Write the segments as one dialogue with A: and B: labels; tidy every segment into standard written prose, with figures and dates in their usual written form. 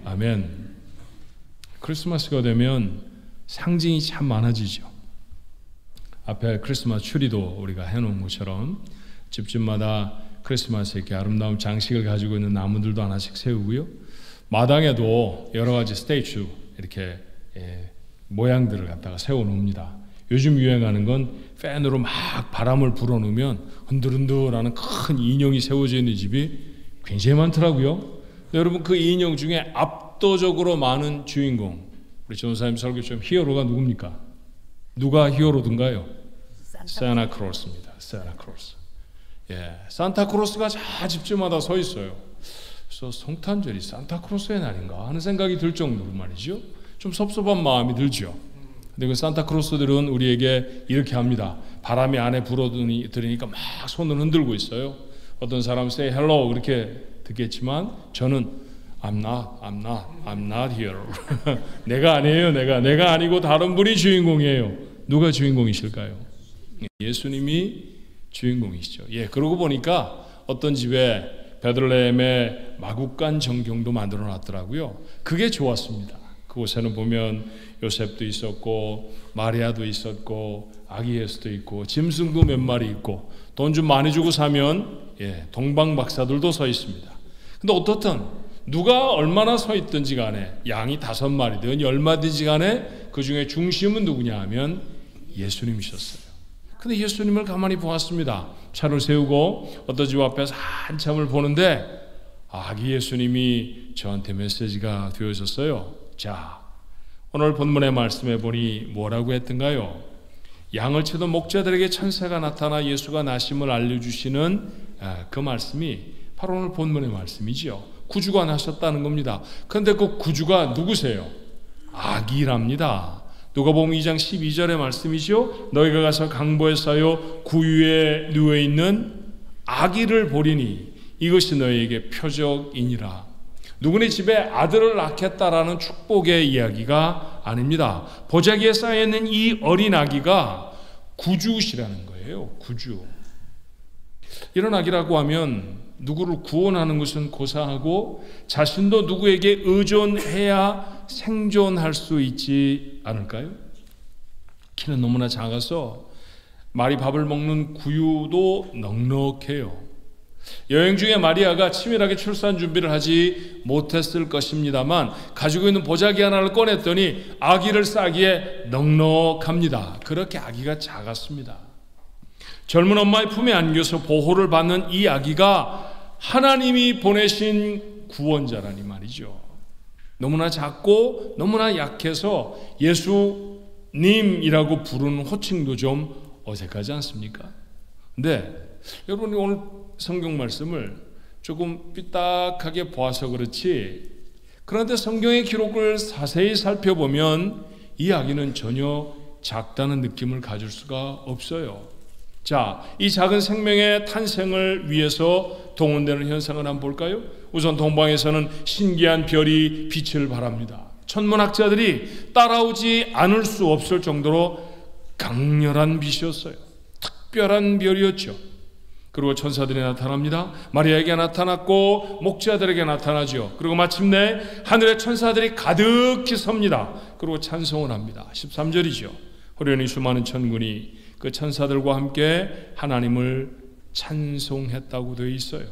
A: 아멘. 크리스마스가 되면 상징이 참 많아지죠. 앞에 크리스마스 추리도 우리가 해놓은 것처럼 집집마다 크리스마스 이렇게 아름다운 장식을 가지고 있는 나무들도 하나씩 세우고요. 마당에도 여러 가지 스태츄 이렇게 모양들을 갖다가 세워놓습니다. 요즘 유행하는 건 팬으로 막 바람을 불어넣으면 흔들흔들하는 큰 인형이 세워져 있는 집이 굉장히 많더라고요. 근데 여러분 그 인형 중에 압도적으로 많은 주인공, 우리 전사님 설교처럼 히어로가 누굽니까? 누가 히어로든가요? 산타크로스입니다. 산타크로스. 산타크로스가 다 집집마다 서 있어요. 그래서 성탄절이 산타크로스의 날인가 하는 생각이 들 정도로 말이죠. 좀 섭섭한 마음이 들죠. 근데 그 산타크로스들은 우리에게 이렇게 합니다. 바람이 안에 불어들으니까 막 손을 흔들고 있어요. 어떤 사람 say hello 그렇게 듣겠지만 저는 I'm not here. 내가 아니에요. 내가 아니고 다른 분이 주인공이에요. 누가 주인공이실까요? 예수님이 주인공이시죠. 그러고 보니까 어떤 집에 베들레헴에 마국간 정경도 만들어 놨더라고요. 그게 좋았습니다. 그곳에는 보면 요셉도 있었고 마리아도 있었고 아기 예수도 있고 짐승도 몇 마리 있고 돈 좀 많이 주고 사면 동방 박사들도 서 있습니다. 근데 어떻든 누가 얼마나 서 있든지 간에 양이 5마리든 10마리든지 간에 그 중에 중심은 누구냐 하면 예수님이셨어요. 근데 예수님을 가만히 보았습니다. 차를 세우고 어떤 집 앞에서 한참을 보는데 아기 예수님이 저한테 메시지가 되어졌어요. 자, 오늘 본문의 말씀에 보니 뭐라고 했던가요? 양을 치던 목자들에게 천사가 나타나 예수가 나심을 알려주시는 그 말씀이 바로 오늘 본문의 말씀이지요. 구주가 나셨다는 겁니다. 그런데 그 구주가 누구세요? 아기랍니다. 누가복음 2장 12절의 말씀이죠. 너희가 가서 강보에 쌓여 구유에 누워있는 아기를 보리니 이것이 너희에게 표적이니라. 누구네 집에 아들을 낳겠다라는 축복의 이야기가 아닙니다. 보자기에 쌓여있는 이 어린 아기가 구주시라는 거예요. 구주. 이런 아기라고 하면 누구를 구원하는 것은 고사하고 자신도 누구에게 의존해야 생존할 수 있지 않을까요? 키는 너무나 작아서 말이 밥을 먹는 구유도 넉넉해요. 여행 중에 마리아가 치밀하게 출산 준비를 하지 못했을 것입니다만 가지고 있는 보자기 하나를 꺼냈더니 아기를 싸기에 넉넉합니다. 그렇게 아기가 작았습니다. 젊은 엄마의 품에 안겨서 보호를 받는 이 아기가 하나님이 보내신 구원자라니 말이죠. 너무나 작고 너무나 약해서 예수님이라고 부르는 호칭도 좀 어색하지 않습니까? 근데 여러분이 오늘 성경 말씀을 조금 삐딱하게 보아서 그렇지, 그런데 성경의 기록을 자세히 살펴보면 이 아기는 전혀 작다는 느낌을 가질 수가 없어요. 자, 이 작은 생명의 탄생을 위해서 동원되는 현상을 한번 볼까요? 우선 동방에서는 신기한 별이 빛을 발합니다. 천문학자들이 따라오지 않을 수 없을 정도로 강렬한 빛이었어요. 특별한 별이었죠. 그리고 천사들이 나타납니다. 마리아에게 나타났고 목자들에게 나타나죠. 그리고 마침내 하늘의 천사들이 가득히 섭니다. 그리고 찬송을 합니다. 13절이죠. 호련히 수많은 천군이 그 천사들과 함께 하나님을 찬송했다고 되어 있어요.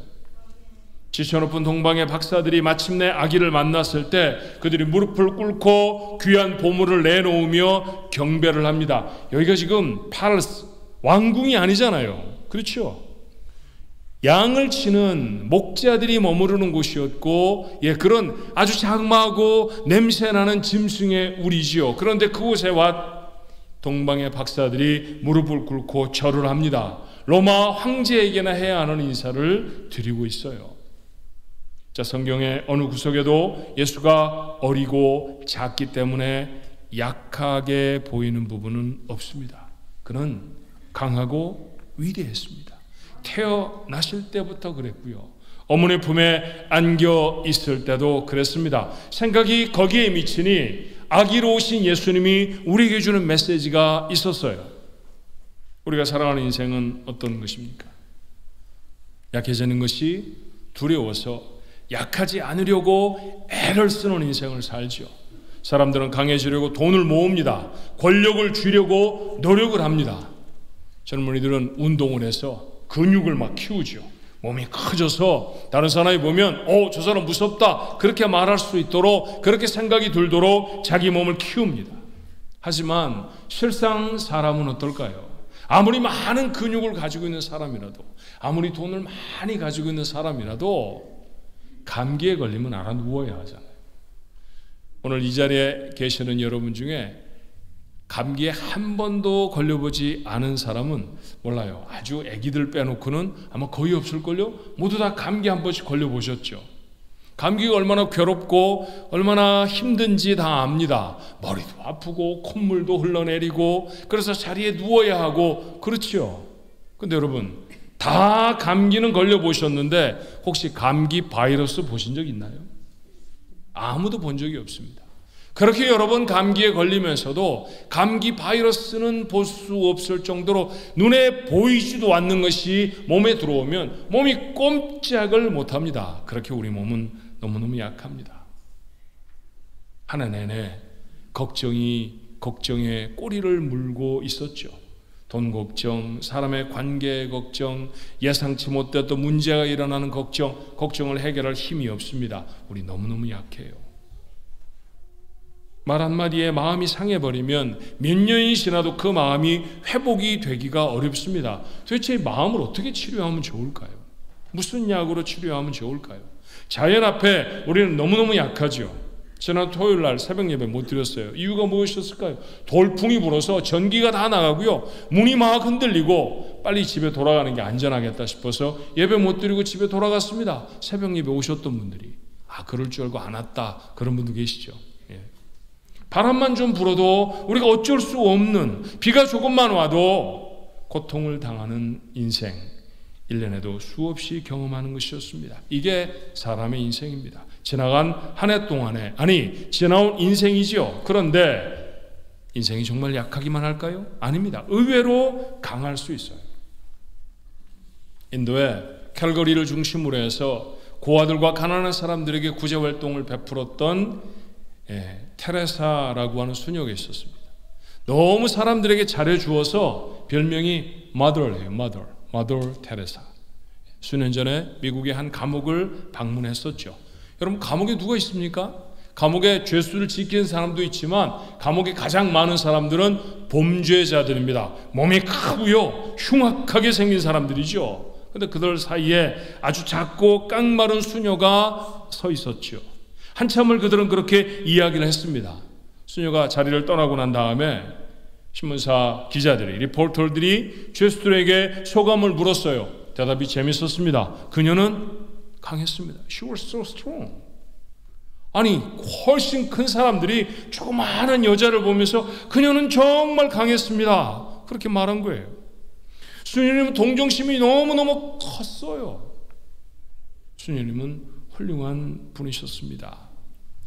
A: 지쳐 높은 동방의 박사들이 마침내 아기를 만났을 때 그들이 무릎을 꿇고 귀한 보물을 내놓으며 경배를 합니다. 여기가 지금 팔스, 왕궁이 아니잖아요. 그렇죠? 양을 치는 목자들이 머무르는 곳이었고, 그런 아주 장마하고 냄새나는 짐승의 우리지요. 그런데 그곳에 동방의 박사들이 무릎을 꿇고 절을 합니다. 로마 황제에게나 해야 하는 인사를 드리고 있어요. 자, 성경의 어느 구석에도 예수가 어리고 작기 때문에 약하게 보이는 부분은 없습니다. 그는 강하고 위대했습니다. 태어나실 때부터 그랬고요. 어머니 품에 안겨 있을 때도 그랬습니다. 생각이 거기에 미치니 아기로 오신 예수님이 우리에게 주는 메시지가 있었어요. 우리가 살아가는 인생은 어떤 것입니까? 약해지는 것이 두려워서 약하지 않으려고 애를 쓰는 인생을 살죠. 사람들은 강해지려고 돈을 모읍니다. 권력을 쥐려고 노력을 합니다. 젊은이들은 운동을 해서 근육을 막 키우죠. 몸이 커져서 다른 사람이 보면 저 사람 무섭다 그렇게 말할 수 있도록, 그렇게 생각이 들도록 자기 몸을 키웁니다. 하지만 실상 사람은 어떨까요? 아무리 많은 근육을 가지고 있는 사람이라도, 아무리 돈을 많이 가지고 있는 사람이라도 감기에 걸리면 알아 누워야 하잖아요. 오늘 이 자리에 계시는 여러분 중에 감기에 한 번도 걸려보지 않은 사람은 몰라요. 아주 아기들 빼놓고는 아마 거의 없을걸요? 모두 다 감기 한 번씩 걸려보셨죠? 감기가 얼마나 괴롭고 얼마나 힘든지 다 압니다. 머리도 아프고 콧물도 흘러내리고 그래서 자리에 누워야 하고 그렇죠. 근데 여러분, 다 감기는 걸려보셨는데 혹시 감기 바이러스 보신 적 있나요? 아무도 본 적이 없습니다. 그렇게 여러 번 감기에 걸리면서도 감기 바이러스는 볼 수 없을 정도로 눈에 보이지도 않는 것이 몸에 들어오면 몸이 꼼짝을 못합니다. 그렇게 우리 몸은 너무너무 약합니다. 한 해 내내 걱정에 꼬리를 물고 있었죠. 돈 걱정, 사람의 관계 걱정, 예상치 못했던 문제가 일어나는 걱정을 해결할 힘이 없습니다. 우리 너무너무 약해요. 말 한마디에 마음이 상해버리면 몇 년이 지나도 그 마음이 회복이 되기가 어렵습니다. 도대체 이 마음을 어떻게 치료하면 좋을까요? 무슨 약으로 치료하면 좋을까요? 자연 앞에 우리는 너무너무 약하죠. 지난 토요일 날 새벽 예배 못 드렸어요. 이유가 무엇이었을까요? 돌풍이 불어서 전기가 다 나가고요. 문이 막 흔들리고 빨리 집에 돌아가는 게 안전하겠다 싶어서 예배 못 드리고 집에 돌아갔습니다. 새벽 예배 오셨던 분들이 그럴 줄 알고 안 왔다 그런 분도 계시죠. 바람만 좀 불어도 우리가 어쩔 수 없는, 비가 조금만 와도 고통을 당하는 인생, 1년에도 수없이 경험하는 것이었습니다. 이게 사람의 인생입니다. 지나간 한 해 동안에, 지나온 인생이지요. 그런데 인생이 정말 약하기만 할까요? 아닙니다. 의외로 강할 수 있어요. 인도의 캘거리를 중심으로 해서 고아들과 가난한 사람들에게 구제활동을 베풀었던 테레사라고 하는 수녀가 있었습니다. 너무 사람들에게 잘해주어서 별명이 Mother예요. Mother 테레사. 수년 전에 미국의 한 감옥을 방문했었죠. 여러분, 감옥에 누가 있습니까? 감옥에 죄수를 지키는 사람도 있지만 감옥에 가장 많은 사람들은 범죄자들입니다. 몸이 크고요, 흉악하게 생긴 사람들이죠. 그런데 그들 사이에 아주 작고 깡마른 수녀가 서 있었죠. 한참을 그들은 그렇게 이야기를 했습니다. 수녀가 자리를 떠나고 난 다음에 신문사 기자들이, 리포터들이 죄수들에게 소감을 물었어요. 대답이 재밌었습니다. 그녀는 강했습니다. She was so strong. 훨씬 큰 사람들이 조그마한 여자를 보면서 그녀는 정말 강했습니다. 그렇게 말한 거예요. 수녀님은 동정심이 너무너무 컸어요. 수녀님은 훌륭한 분이셨습니다.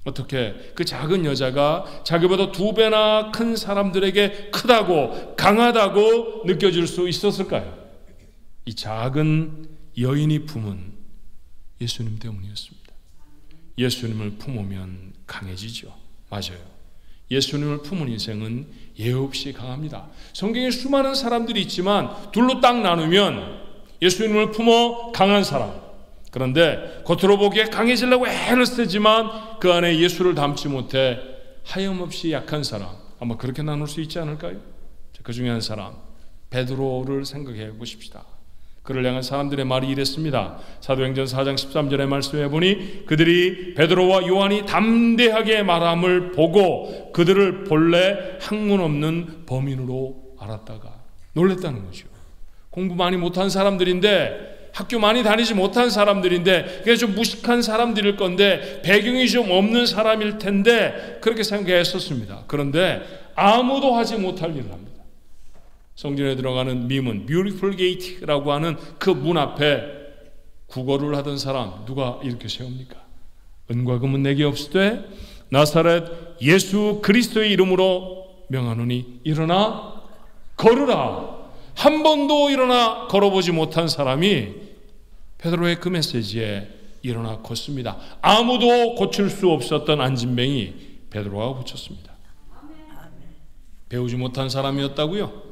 A: 어떻게 그 작은 여자가 자기보다 2배나 큰 사람들에게 크다고 강하다고 느껴질 수 있었을까요? 이 작은 여인이 품은 예수님 때문이었습니다. 예수님을 품으면 강해지죠. 맞아요. 예수님을 품은 인생은 예 없이 강합니다. 성경에 수많은 사람들이 있지만 둘로 딱 나누면 예수님을 품어 강한 사람, 그런데 겉으로 보기에 강해지려고 애를 쓰지만 그 안에 예수를 담지 못해 하염없이 약한 사람, 아마 그렇게 나눌 수 있지 않을까요? 그 중에 한 사람, 베드로를 생각해 보십시다. 그를 향한 사람들의 말이 이랬습니다. 사도행전 4장 13절의 말씀해 보니 그들이 베드로와 요한이 담대하게 말함을 보고 그들을 본래 학문 없는 범인으로 알았다가 놀랬다는 거죠. 공부 많이 못한 사람들인데, 학교 많이 다니지 못한 사람들인데, 그게 좀 무식한 사람들일 건데, 배경이 좀 없는 사람일 텐데 그렇게 생각했었습니다. 그런데 아무도 하지 못할 일을 합니다. 성전에 들어가는 미문, Beautiful Gate라고 하는 그 문 앞에 구걸을 하던 사람 누가 이렇게 세웁니까? 은과 금은 내게 없으되 나사렛 예수 그리스도의 이름으로 명하노니 일어나 걸으라. 한 번도 일어나 걸어보지 못한 사람이 베드로의 그 메시지에 일어나 걷습니다. 아무도 고칠 수 없었던 안진뱅이 베드로가 고쳤습니다. 배우지 못한 사람이었다고요?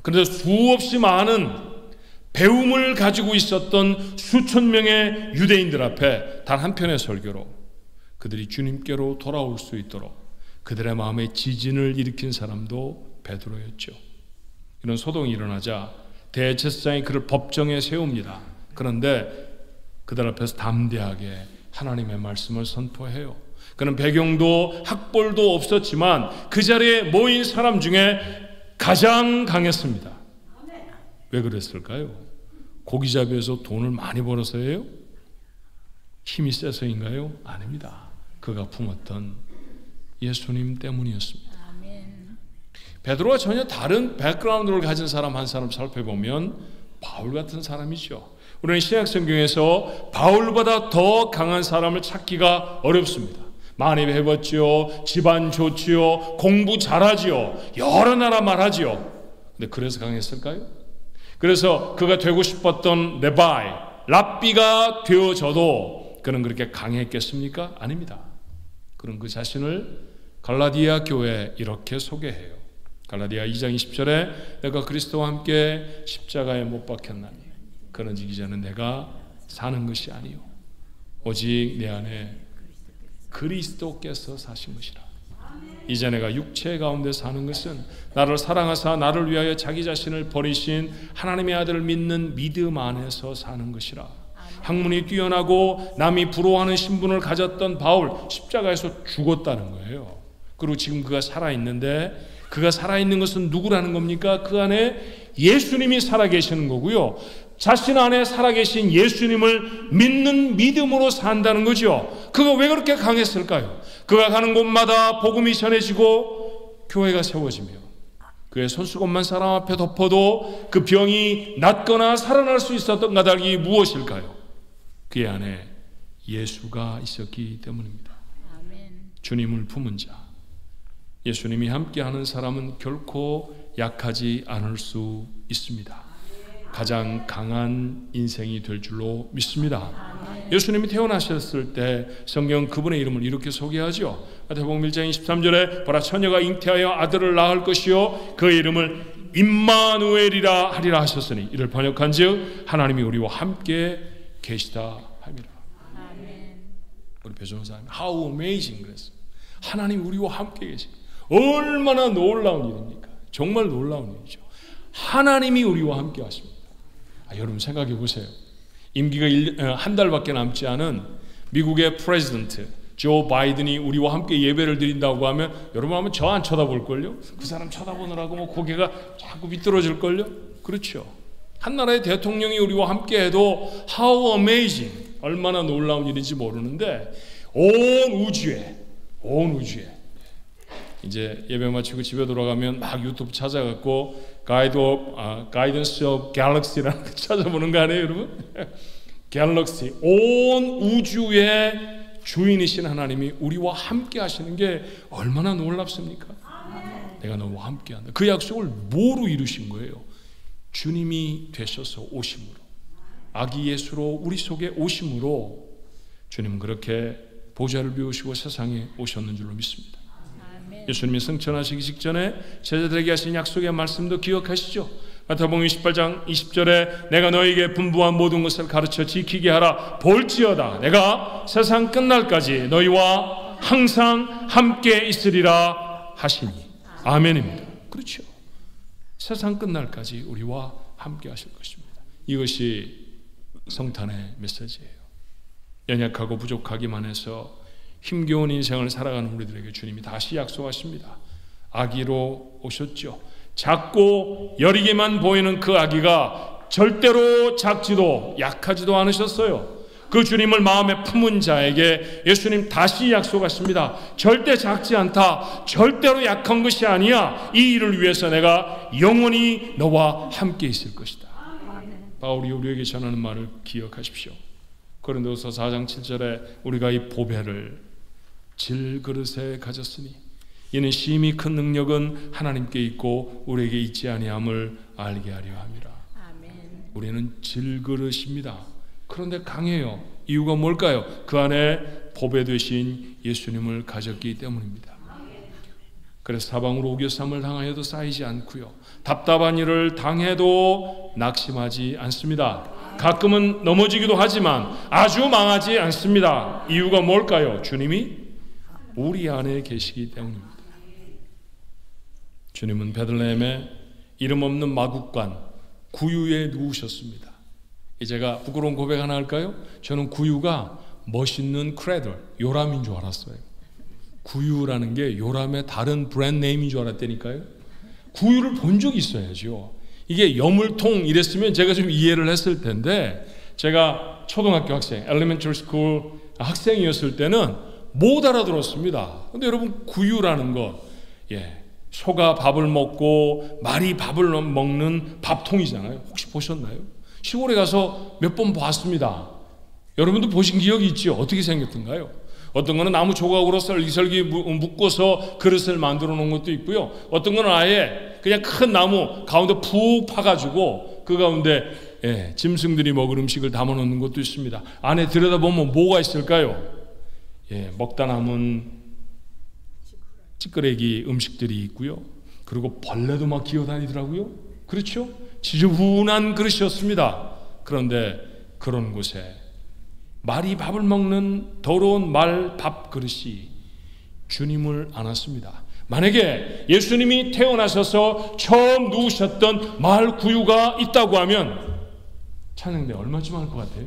A: 그런데 수없이 많은 배움을 가지고 있었던 수천 명의 유대인들 앞에 단 한 편의 설교로 그들이 주님께로 돌아올 수 있도록 그들의 마음에 지진을 일으킨 사람도 베드로였죠. 이런 소동이 일어나자 대제사장이 그를 법정에 세웁니다. 그런데 그들 앞에서 담대하게 하나님의 말씀을 선포해요. 그는 배경도 학벌도 없었지만 그 자리에 모인 사람 중에 가장 강했습니다. 왜 그랬을까요? 고기잡이에서 돈을 많이 벌어서예요? 힘이 세서인가요? 아닙니다. 그가 품었던 예수님 때문이었습니다. 베드로가 전혀 다른 백그라운드를 가진 사람 한 사람 살펴보면 바울 같은 사람이죠. 우리는 신약 성경에서 바울보다 더 강한 사람을 찾기가 어렵습니다. 많이 배웠지요, 집안 좋지요, 공부 잘하지요, 여러 나라 말하지요. 근데 그래서 강했을까요? 그래서 그가 되고 싶었던 랍비가 되어져도 그는 그렇게 강했겠습니까? 아닙니다. 그는 그 자신을 갈라디아 교회에 이렇게 소개해요. 갈라디아 2장 20절에 내가 그리스도와 함께 십자가에 못 박혔나니 그런즉 이제는 내가 사는 것이 아니요 오직 내 안에 그리스도께서 사신 것이라. 이제 내가 육체 가운데 사는 것은 나를 사랑하사 나를 위하여 자기 자신을 버리신 하나님의 아들을 믿는 믿음 안에서 사는 것이라. 학문이 뛰어나고 남이 부러워하는 신분을 가졌던 바울, 십자가에서 죽었다는 거예요. 그리고 지금 그가 살아있는데 그가 살아있는 것은 누구라는 겁니까? 그 안에 예수님이 살아계시는 거고요. 자신 안에 살아계신 예수님을 믿는 믿음으로 산다는 거죠. 그가 왜 그렇게 강했을까요? 그가 가는 곳마다 복음이 전해지고 교회가 세워지며 그의 손수건만 사람 앞에 덮어도 그 병이 낫거나 살아날 수 있었던 까닭이 무엇일까요? 그의 안에 예수가 있었기 때문입니다. 주님을 품은 자, 예수님이 함께하는 사람은 결코 약하지 않을 수 있습니다. 가장 강한 인생이 될 줄로 믿습니다. 예수님이 태어나셨을 때 성경 그분의 이름을 이렇게 소개하죠. 마태복음 1장 23절에 보라 처녀가 잉태하여 아들을 낳을 것이요 그의 이름을 임마누엘이라 하리라 하셨으니 이를 번역한즉 하나님이 우리와 함께 계시다 함이라. 우리 배종사님 How amazing 그랬어요. 하나님이 우리와 함께 계시. 얼마나 놀라운 일입니까? 정말 놀라운 일이죠. 하나님이 우리와 함께 하십니다. 여러분 생각해 보세요. 임기가 한 달밖에 남지 않은 미국의 프레지던트 조 바이든이 우리와 함께 예배를 드린다고 하면 여러분 하면 저 안 쳐다볼걸요? 그 사람 쳐다보느라고 뭐 고개가 자꾸 비뚤어질걸요? 그렇죠. 한 나라의 대통령이 우리와 함께 해도 how amazing 얼마나 놀라운 일인지 모르는데 온 우주에 이제 예배 마치고 집에 돌아가면 막 유튜브 찾아갖고 가이던스 오브 갤럭시라는 거 찾아보는 거 아니에요, 여러분? 갤럭시, 온 우주의 주인이신 하나님이 우리와 함께 하시는 게 얼마나 놀랍습니까? 내가 너와 함께 한다. 그 약속을 뭐로 이루신 거예요? 주님이 되셔서 오심으로, 아기 예수로 우리 속에 오심으로 주님은 그렇게 보좌를 비우시고 세상에 오셨는 줄로 믿습니다. 예수님이 승천하시기 직전에 제자들에게 하신 약속의 말씀도 기억하시죠? 마태복음 28장 20절에 내가 너에게 분부한 모든 것을 가르쳐 지키게 하라. 볼지어다 내가 세상 끝날까지 너희와 항상 함께 있으리라 하시니. 아멘입니다. 그렇죠. 세상 끝날까지 우리와 함께 하실 것입니다. 이것이 성탄의 메시지예요. 연약하고 부족하기만 해서 힘겨운 인생을 살아가는 우리들에게 주님이 다시 약속하십니다. 아기로 오셨죠. 작고 여리게만 보이는 그 아기가 절대로 작지도 약하지도 않으셨어요. 그 주님을 마음에 품은 자에게 예수님 다시 약속하십니다. 절대 작지 않다. 절대로 약한 것이 아니야. 이 일을 위해서 내가 영원히 너와 함께 있을 것이다. 바울이 우리에게 전하는 말을 기억하십시오. 고린도서 4장 7절에 우리가 이 보배를 질그릇에 가졌으니 이는 심히 큰 능력은 하나님께 있고 우리에게 있지 아니함을 알게 하려 함이라. 우리는 질그릇입니다. 그런데 강해요. 이유가 뭘까요? 그 안에 보배 되신 예수님을 가졌기 때문입니다. 그래서 사방으로 우겨쌈을 당하여도 쌓이지 않고요, 답답한 일을 당해도 낙심하지 않습니다. 가끔은 넘어지기도 하지만 아주 망하지 않습니다. 이유가 뭘까요? 주님이 우리 안에 계시기 때문입니다. 주님은 베들레헴에 이름 없는 마국간 구유에 누우셨습니다. 제가 부끄러운 고백 하나 할까요? 저는 구유가 멋있는 크레들, 요람인 줄 알았어요. 구유라는 게 요람의 다른 브랜드 네임인 줄 알았다니까요. 구유를 본 적이 있어야죠. 이게 여물통 이랬으면 제가 좀 이해를 했을 텐데, 제가 초등학교 학생, 엘리멘터리 스쿨 학생이었을 때는 못 알아들었습니다. 근데 여러분, 구유라는 것, 소가 밥을 먹고 말이 밥을 먹는 밥통이잖아요. 혹시 보셨나요? 시골에 가서 몇 번 봤습니다. 여러분도 보신 기억이 있죠? 어떻게 생겼던가요? 어떤 거는 나무 조각으로 썰기썰기 묶어서 그릇을 만들어 놓은 것도 있고요. 어떤 거는 아예 그냥 큰 나무 가운데 푹 파가지고 그 가운데 짐승들이 먹을 음식을 담아 놓는 것도 있습니다. 안에 들여다보면 뭐가 있을까요? 먹다 남은 찌끄레기 음식들이 있고요. 그리고 벌레도 막 기어다니더라고요. 그렇죠? 지저분한 그릇이었습니다. 그런데 그런 곳에 말이 밥을 먹는 더러운 말 밥 그릇이 주님을 안았습니다. 만약에 예수님이 태어나셔서 처음 누우셨던 말 구유가 있다고 하면 찬양대 얼마쯤 할 것 같아요?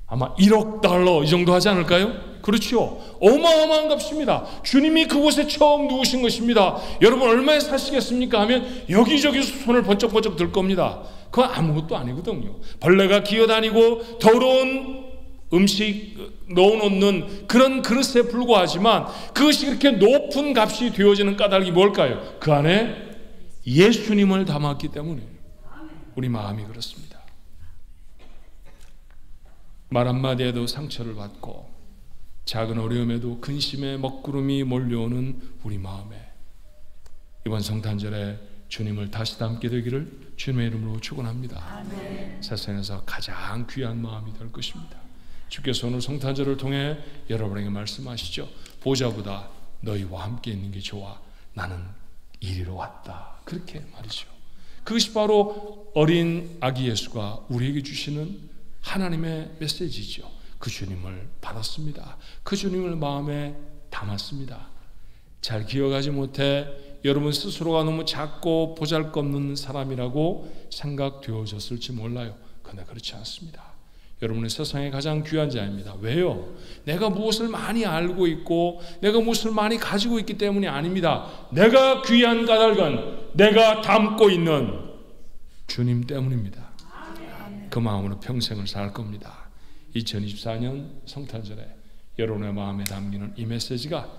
A: 아마 1억 달러 이 정도 하지 않을까요? 그렇죠. 어마어마한 값입니다. 주님이 그곳에 처음 누우신 것입니다. 여러분 얼마에 사시겠습니까? 하면 여기저기서 손을 번쩍번쩍 들 겁니다. 그건 아무것도 아니거든요. 벌레가 기어다니고 더러운 음식 넣어놓는 그런 그릇에 불과하지만 그것이 그렇게 높은 값이 되어지는 까닭이 뭘까요? 그 안에 예수님을 담았기 때문에 우리 마음이 그렇습니다. 말 한마디에도 상처를 받고 작은 어려움에도 근심의 먹구름이 몰려오는 우리 마음에 이번 성탄절에 주님을 다시 담게 되기를 주님의 이름으로 축원합니다. 아멘. 세상에서 가장 귀한 마음이 될 것입니다. 주께서 오늘 성탄절을 통해 여러분에게 말씀하시죠. 보좌보다 너희와 함께 있는 게 좋아. 나는 이리로 왔다. 그렇게 말이죠. 그것이 바로 어린 아기 예수가 우리에게 주시는 하나님의 메시지죠. 그 주님을 받았습니다. 그 주님을 마음에 담았습니다. 잘 기억하지 못해 여러분 스스로가 너무 작고 보잘것없는 사람이라고 생각되어졌을지 몰라요. 그러나 그렇지 않습니다. 여러분은 세상에 가장 귀한 자입니다. 왜요? 내가 무엇을 많이 알고 있고 내가 무엇을 많이 가지고 있기 때문이 아닙니다. 내가 귀한 까닭은 내가 담고 있는 주님 때문입니다. 그 마음으로 평생을 살 겁니다. 2024년 성탄절에 여러분의 마음에 담기는 이 메시지가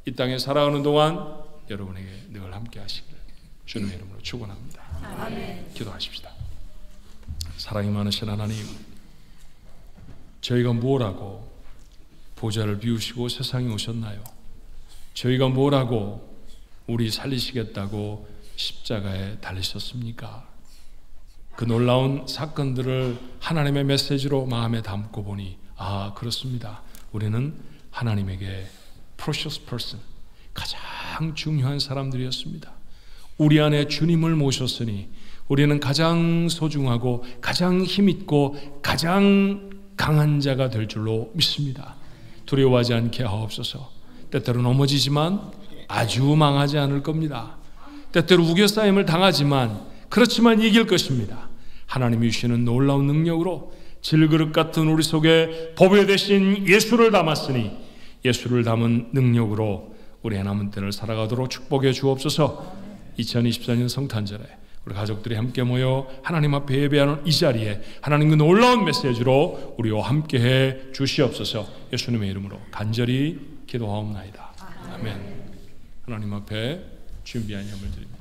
A: 이 땅에 살아가는 동안 여러분에게 늘 함께 하시기를 주님의 이름으로 축원합니다. 아멘. 기도하십시다. 사랑이 많으신 하나님, 저희가 뭐라고 보좌를 비우시고 세상에 오셨나요? 저희가 뭐라고 우리 살리시겠다고 십자가에 달리셨습니까? 그 놀라운 사건들을 하나님의 메시지로 마음에 담고 보니 그렇습니다. 우리는 하나님에게 precious person, 가장 중요한 사람들이었습니다. 우리 안에 주님을 모셨으니 우리는 가장 소중하고 가장 힘있고 가장 강한 자가 될 줄로 믿습니다. 두려워하지 않게 하옵소서. 때때로 넘어지지만 아주 망하지 않을 겁니다. 때때로 우겨싸임을 당하지만 그렇지만 이길 것입니다. 하나님이 주시는 놀라운 능력으로 질그릇 같은 우리 속에 보배 되신 예수를 담았으니 예수를 담은 능력으로 우리의 남은 때를 살아가도록 축복해 주옵소서. 2024년 성탄절에 우리 가족들이 함께 모여 하나님 앞에 예배하는 이 자리에 하나님 그 놀라운 메시지로 우리와 함께해 주시옵소서. 예수님의 이름으로 간절히 기도하옵나이다. 아멘. 하나님 앞에 준비한 예물 드립니다.